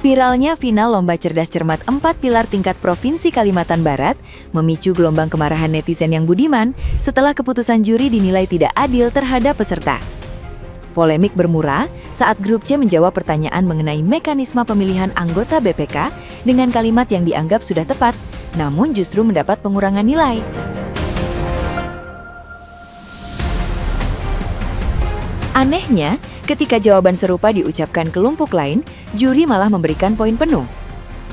Viralnya final Lomba Cerdas Cermat 4 Pilar tingkat Provinsi Kalimantan Barat memicu gelombang kemarahan netizen yang budiman setelah keputusan juri dinilai tidak adil terhadap peserta. Polemik bermula saat grup C menjawab pertanyaan mengenai mekanisme pemilihan anggota BPK dengan kalimat yang dianggap sudah tepat, namun justru mendapat pengurangan nilai. Anehnya, ketika jawaban serupa diucapkan kelompok lain, juri malah memberikan poin penuh.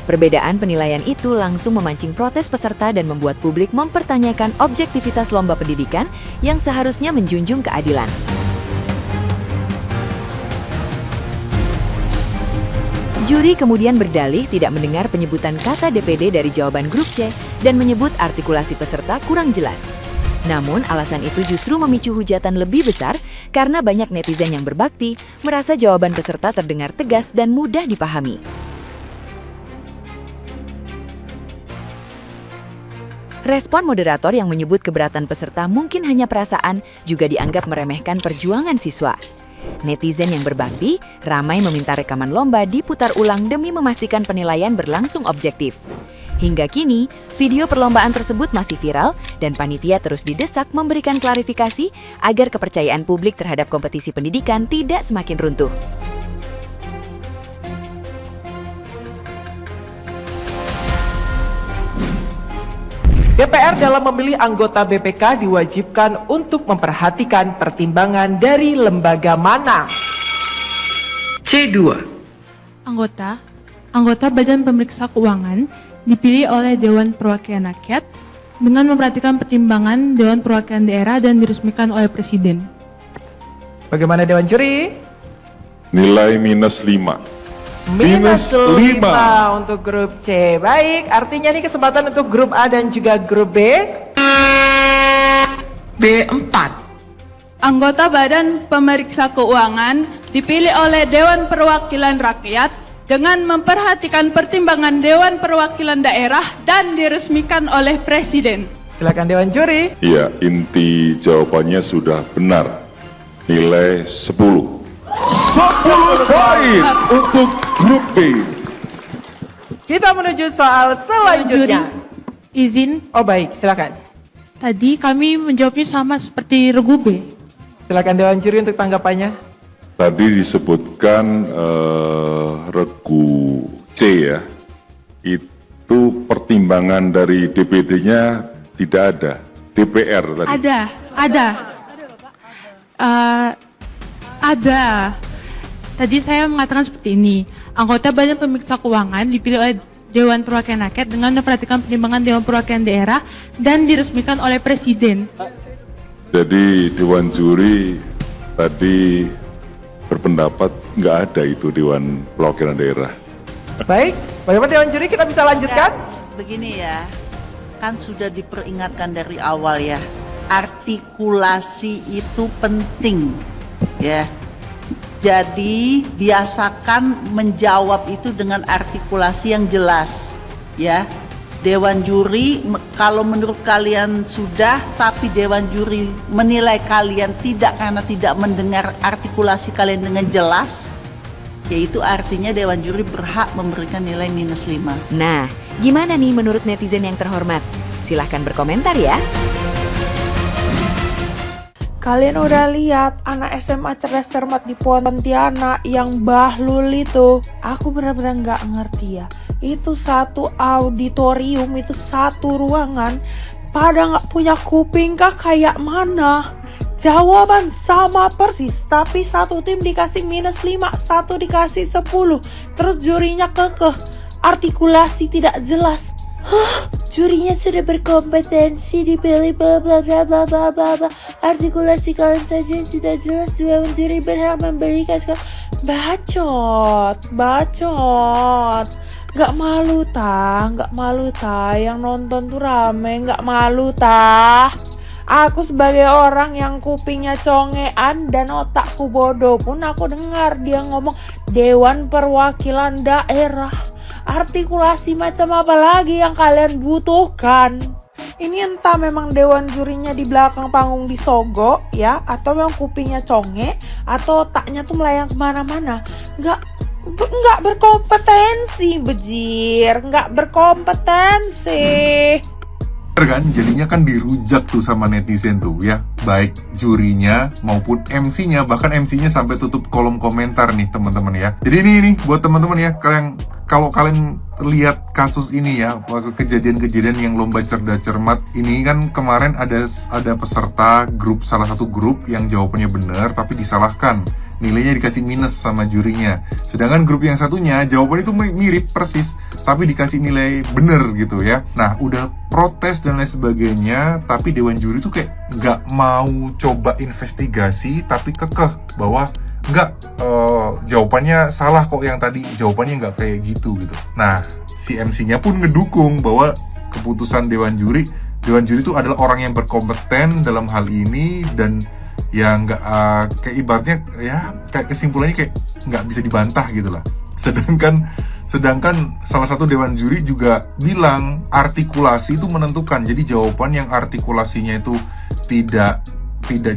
Perbedaan penilaian itu langsung memancing protes peserta dan membuat publik mempertanyakan objektivitas lomba pendidikan yang seharusnya menjunjung keadilan. Juri kemudian berdalih tidak mendengar penyebutan kata DPD dari jawaban grup C dan menyebut artikulasi peserta kurang jelas. Namun, alasan itu justru memicu hujatan lebih besar karena banyak netizen yang berbakti merasa jawaban peserta terdengar tegas dan mudah dipahami. Respon moderator yang menyebut keberatan peserta mungkin hanya perasaan juga dianggap meremehkan perjuangan siswa. Netizen yang berbakti ramai meminta rekaman lomba diputar ulang demi memastikan penilaian berlangsung objektif. Hingga kini, video perlombaan tersebut masih viral dan panitia terus didesak memberikan klarifikasi agar kepercayaan publik terhadap kompetisi pendidikan tidak semakin runtuh. DPR dalam memilih anggota BPK diwajibkan untuk memperhatikan pertimbangan dari lembaga mana? C2. Anggota Badan Pemeriksa Keuangan dipilih oleh Dewan Perwakilan Rakyat dengan memperhatikan pertimbangan Dewan Perwakilan Daerah dan diresmikan oleh Presiden. Bagaimana Dewan Juri? Nilai -5. Minus 5 untuk grup C. Baik, artinya ini kesempatan untuk grup A dan juga grup B. B4. Anggota Badan Pemeriksa Keuangan dipilih oleh Dewan Perwakilan Rakyat dengan memperhatikan pertimbangan Dewan Perwakilan Daerah dan diresmikan oleh Presiden. Silakan Dewan Juri. Iya, inti jawabannya sudah benar. Nilai 10. 10 poin untuk grup B. Kita menuju soal selanjutnya. Izin, Oh baik, silakan. tadi kami menjawabnya sama seperti regu B. Silakan Dewan Juri untuk tanggapannya. Tadi disebutkan regu C ya, itu pertimbangan dari DPD-nya tidak ada, DPR tadi. Ada. Tadi saya mengatakan seperti ini. Anggota Badan Pemeriksa Keuangan dipilih oleh Dewan Perwakilan Rakyat dengan memperhatikan pertimbangan Dewan Perwakilan Daerah dan diresmikan oleh Presiden. Jadi Dewan Juri tadi berpendapat nggak ada itu Dewan Perwakilan Daerah. Baik, bagaimana Dewan Juri, kita bisa lanjutkan? Begini ya, kan sudah diperingatkan dari awal ya, artikulasi itu penting ya. Jadi biasakan menjawab itu dengan artikulasi yang jelas ya. Dewan Juri, kalau menurut kalian sudah, tapi Dewan Juri menilai kalian tidak karena tidak mendengar artikulasi kalian dengan jelas, yaitu artinya Dewan Juri berhak memberikan nilai -5. Nah, gimana nih menurut netizen yang terhormat? Silahkan berkomentar ya. Kalian udah lihat anak SMA cerdas cermat di Pontianak yang bahlul itu? Aku benar-benar nggak ngerti ya. Itu satu auditorium, itu satu ruangan, pada nggak punya kuping kah kayak mana? Jawaban sama persis, tapi satu tim dikasih -5, satu dikasih 10. Terus jurinya kekeh, artikulasi tidak jelas. Jurinya sudah berkompetensi, dipilih bla bla bla bla bla bla bla. Artikulasi kalian saja yang tidak jelas, Dewan Juri berhak memberikan. Bacot. Gak malu tah, yang nonton tuh rame, gak malu tah. Aku sebagai orang yang kupingnya congean dan otakku bodoh pun aku dengar dia ngomong Dewan Perwakilan Daerah. Artikulasi macam apa lagi yang kalian butuhkan? Ini entah memang Dewan Jurinya di belakang panggung disogok ya, atau memang kupingnya conge, atau otaknya tuh melayang kemana-mana. nggak berkompetensi, Bejir. Nggak berkompetensi. Kan jadinya kan dirujak tuh sama netizen tuh ya, baik jurinya maupun MC-nya, bahkan MC-nya sampai tutup kolom komentar nih teman-teman ya. Jadi ini buat teman-teman ya, kalau kalian lihat kasus ini ya, kejadian-kejadian yang lomba cerdas cermat ini kan kemarin ada peserta grup, salah satu grup yang jawabannya benar tapi disalahkan. Nilainya dikasih minus sama jurinya. Sedangkan grup yang satunya jawabannya itu mirip persis, tapi dikasih nilai bener gitu ya. Nah, udah protes dan lain sebagainya, tapi dewan juri tuh kayak nggak mau coba investigasi, tapi kekeh bahwa nggak, jawabannya salah kok yang tadi, jawabannya nggak kayak gitu. Nah, si MC-nya pun ngedukung bahwa keputusan dewan juri itu adalah orang yang berkompeten dalam hal ini, dan ya nggak, kayak ibaratnya ya kayak kesimpulannya kayak nggak bisa dibantah gitu lah. Sedangkan salah satu dewan juri juga bilang artikulasi itu menentukan. Jadi jawaban yang artikulasinya itu tidak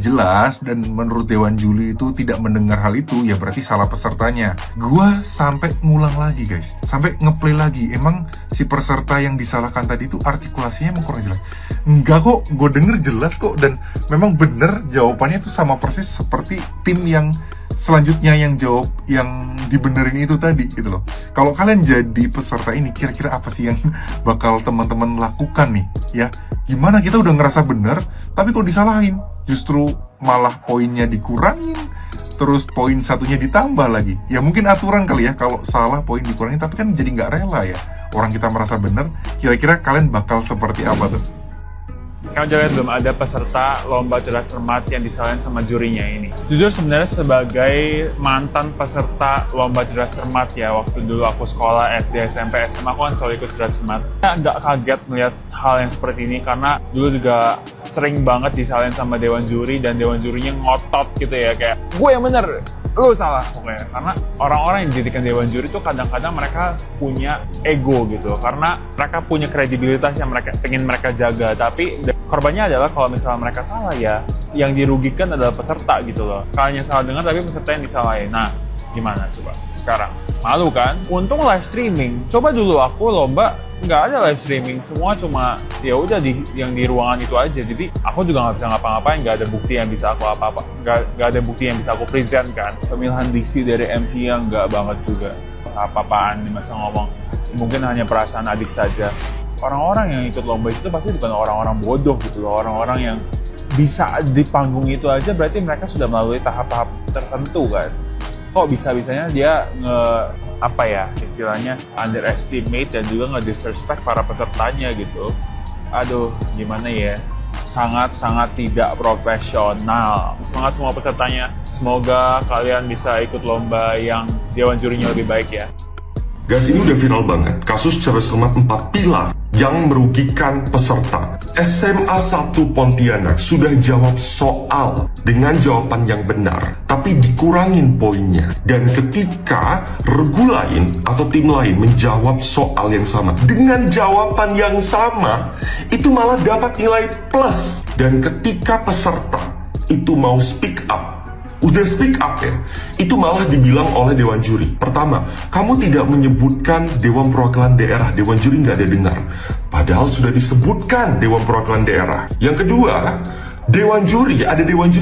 jelas dan menurut dewan juri itu tidak mendengar hal itu, ya berarti salah pesertanya. Gua sampai ngulang lagi guys, sampai ngeplay lagi. Emang si peserta yang disalahkan tadi itu artikulasinya emang kurang jelas? Enggak kok, gue denger jelas kok, dan memang bener jawabannya itu sama persis seperti tim yang selanjutnya yang jawab yang dibenerin itu tadi gitu loh. Kalau kalian jadi peserta ini, kira-kira apa sih yang bakal teman-teman lakukan nih ya? Gimana kita udah ngerasa bener tapi kok disalahin, justru malah poinnya dikurangin, terus poin satunya ditambah lagi. Ya mungkin aturan kali ya, kalau salah poin dikurangin, tapi kan jadi nggak rela ya orang kita merasa bener. Kira-kira kalian bakal seperti apa tuh? Kamu udah lihat belum ada peserta lomba cerdas cermat yang disalahin sama jurinya ini? Jujur sebenarnya sebagai mantan peserta lomba cerdas cermat ya, waktu dulu aku sekolah SD, SMP, SMA, aku kan selalu ikut cerdas cermat. Nggak kaget melihat hal yang seperti ini, karena dulu juga sering banget disalahin sama dewan juri, dan dewan jurinya ngotot gitu ya, kayak gue yang bener, lu salah pokoknya. Karena orang-orang yang dijadikan dewan juri itu kadang-kadang mereka punya ego gitu, karena mereka punya kredibilitas yang ingin mereka jaga, tapi korbannya adalah kalau misalnya mereka salah ya, yang dirugikan adalah peserta gitu loh. Kalian yang salah dengar tapi peserta yang disalahin. Nah, gimana coba sekarang? Malu kan? Untung live streaming. Coba dulu aku lomba nggak ada live streaming, semua cuma ya udah yang di ruangan itu aja. Jadi aku juga nggak bisa ngapa-ngapain, nggak ada bukti yang bisa aku nggak ada bukti yang bisa aku present kan. Pemilihan diksi dari MC yang nggak banget juga. Apa-apaan nih masa ngomong, mungkin hanya perasaan adik saja. Orang-orang yang ikut lomba itu pasti bukan orang-orang bodoh gitu loh, orang-orang yang bisa di panggung itu aja berarti mereka sudah melalui tahap-tahap tertentu kan. Kok bisa-bisanya dia istilahnya underestimate dan juga nge-disrespect para pesertanya gitu. Aduh, gimana ya, sangat-sangat tidak profesional. Semangat semua pesertanya, semoga kalian bisa ikut lomba yang dewan jurinya lebih baik ya. Guys, ini udah viral banget, kasus cerdas cermat 4 pilar yang merugikan peserta. SMA 1 Pontianak sudah jawab soal dengan jawaban yang benar, tapi dikurangin poinnya. Dan ketika regu lain atau tim lain menjawab soal yang sama dengan jawaban yang sama, itu malah dapat nilai plus. Dan ketika peserta itu mau speak up, udah speak up ya, itu malah dibilang oleh dewan juri. Pertama, kamu tidak menyebutkan Dewan Perwakilan Daerah, dewan juri nggak ada dengar. Padahal sudah disebutkan Dewan Perwakilan Daerah. Yang kedua, dewan juri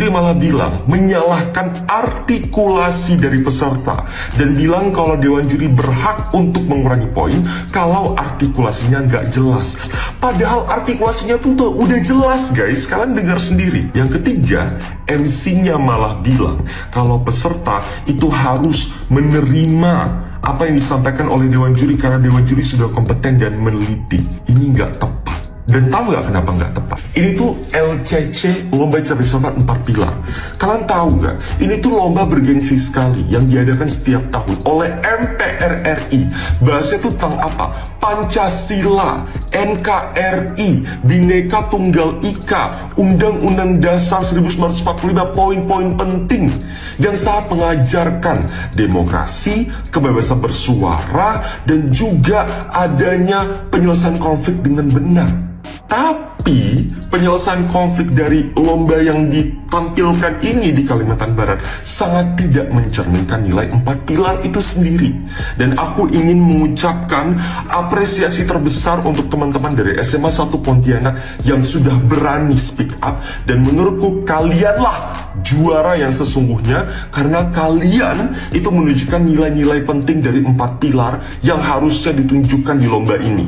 malah bilang menyalahkan artikulasi dari peserta dan bilang kalau dewan juri berhak untuk mengurangi poin kalau artikulasinya nggak jelas. Padahal artikulasinya tuh udah jelas guys, kalian dengar sendiri. Yang ketiga, MC-nya malah bilang kalau peserta itu harus menerima apa yang disampaikan oleh dewan juri karena dewan juri sudah kompeten dan meneliti. Ini nggak tepat. Dan tahu nggak kenapa nggak tepat? Ini tuh LCC, Lomba Cerdas Cermat 4 Pilar. Kalian tahu nggak? Ini tuh lomba bergengsi sekali yang diadakan setiap tahun oleh MPR RI. Bahasnya tuh tentang apa? Pancasila, NKRI, Bhinneka Tunggal Ika, Undang-Undang Dasar 1945, poin-poin penting yang sangat mengajarkan demokrasi, kebebasan bersuara, dan juga adanya penyelesaian konflik dengan benar. Tapi Tapi penyelesaian konflik dari lomba yang ditampilkan ini di Kalimantan Barat sangat tidak mencerminkan nilai 4 pilar itu sendiri. Dan aku ingin mengucapkan apresiasi terbesar untuk teman-teman dari SMA 1 Pontianak yang sudah berani speak up, dan menurutku kalianlah juara yang sesungguhnya karena kalian itu menunjukkan nilai-nilai penting dari 4 pilar yang harusnya ditunjukkan di lomba ini.